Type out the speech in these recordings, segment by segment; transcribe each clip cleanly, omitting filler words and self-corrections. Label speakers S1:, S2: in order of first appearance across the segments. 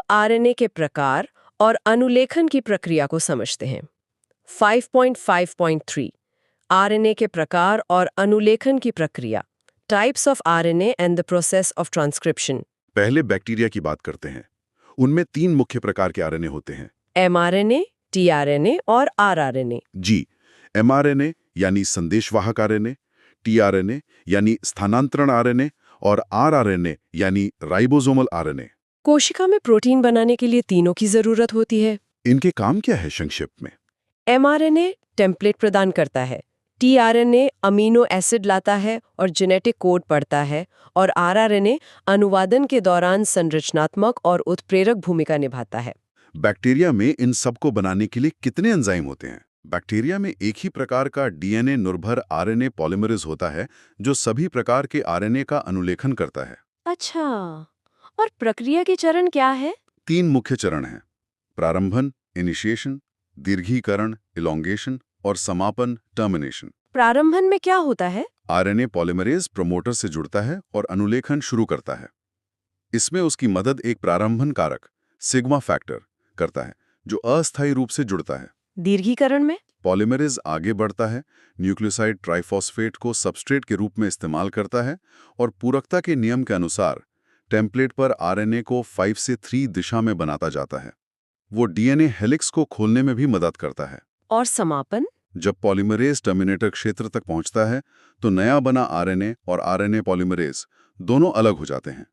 S1: RNA के प्रकार और अनुलेखन की प्रक्रिया को समझते हैं। 5.5.3 आरएनए के प्रकार और अनुलेखन की प्रक्रिया, types of RNA and the process of transcription.
S2: पहले बैक्टीरिया की बात करते हैं। उनमें 3 मुख्य प्रकार के आरएनए होते हैं।
S1: एमआरएनए, टीआरएनए और आरआरएनए।
S2: जी, एमआरएनए यानी संदेशवाहक आरएनए, टीआरएनए यानी स्थानांतरण आरएनए और आरआरएनए यानी राइबोसोमल आरएनए।
S1: कोशिका में प्रोटीन बनाने के लिए तीनों की जरूरत होती है।
S2: इनके काम क्या है संक्षिप्त में?
S1: एमआरएनए टेम्पलेट प्रदान करता है, टीआरएनए अमीनो एसिड लाता है और जेनेटिक कोड पढ़ता है, और आरआरएनए अनुवादन के दौरान संरचनात्मक और उत्प्रेरक भूमिका निभाता है।
S2: बैक्टीरिया में इन सब को बनाने के लिए कितने एंजाइम होते हैं? बैक्टीरिया में एक ही प्रकार का डीएनए निर्भर आरएनए पॉलीमरेज होता है जो सभी प्रकार के आरएनए का अनुलेखन करता है।
S1: अच्छा, और प्रक्रिया के चरण क्या है?
S2: 3 मुख्य चरण हैं: प्रारंभन इनिशिएशन, दीर्घीकरण इलोंगेशन और समापन टर्मिनेशन।
S1: प्रारंभन में क्या होता है?
S2: आरएनए पॉलीमरेज प्रमोटर से जुड़ता है और अनुलेखन शुरू करता है। इसमें उसकी मदद एक प्रारंभन कारक सिग्मा फैक्टर करता है जो अस्थायी रूप से जुड़ता है।
S1: दीर्घीकरण में
S2: पॉलीमरेज आगे बढ़ता है, न्यूक्लियोसाइड ट्राइफॉस्फेट को सबस्ट्रेट के रूप में इस्तेमाल करता है और पूरकता के नियम के अनुसार टेम्पलेट पर आरएनए को 5 से 3 दिशा में बनाता जाता है। वो डीएनए हेलिक्स को खोलने में भी मदद करता है।
S1: और समापन?
S2: जब पॉलीमरेज टर्मिनेटर क्षेत्र तक पहुंचता है तो नया बना आरएनए और आरएनए पॉलीमरेज दोनों अलग हो जाते हैं।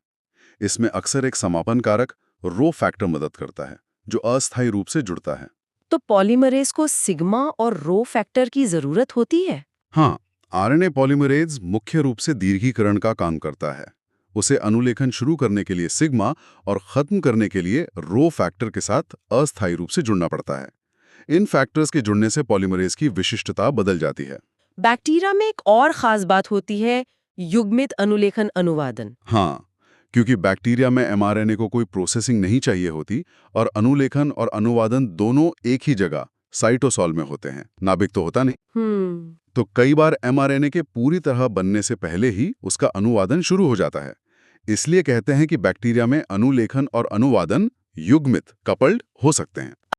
S2: इसमें अक्सर एक समापन कारक रो फैक्टर मदद करता है जो अस्थायी रूप से जुड़ता है।
S1: तो पॉलीमरेज को सिग्मा और रो फैक्टर की जरूरत होती है?
S2: हाँ, आरएनए पॉलीमरेज मुख्य रूप से दीर्घीकरण का काम करता है। उसे अनुलेखन शुरू करने के लिए सिग्मा और खत्म करने के लिए रो फैक्टर के साथ अस्थायी रूप से जुड़ना पड़ता है। इन फैक्टर्स के जुड़ने से पॉलीमरेज की विशिष्टता बदल जाती है।
S1: बैक्टीरिया में एक और खास बात होती है, युग्मित अनुलेखन अनुवादन।
S2: हाँ, क्योंकि बैक्टीरिया में एमआरएनए को कोई प्रोसेसिंग नहीं चाहिए होती और अनुलेखन और अनुवादन दोनों एक ही जगह साइटोसॉल में होते हैं। नाभिक तो होता नहीं। तो कई बार एमआरएनए के पूरी तरह बनने से पहले ही उसका अनुवादन शुरू हो जाता है। इसलिए कहते हैं कि बैक्टीरिया में अनुलेखन और अनुवादन युग्मित कपल्ड हो सकते हैं।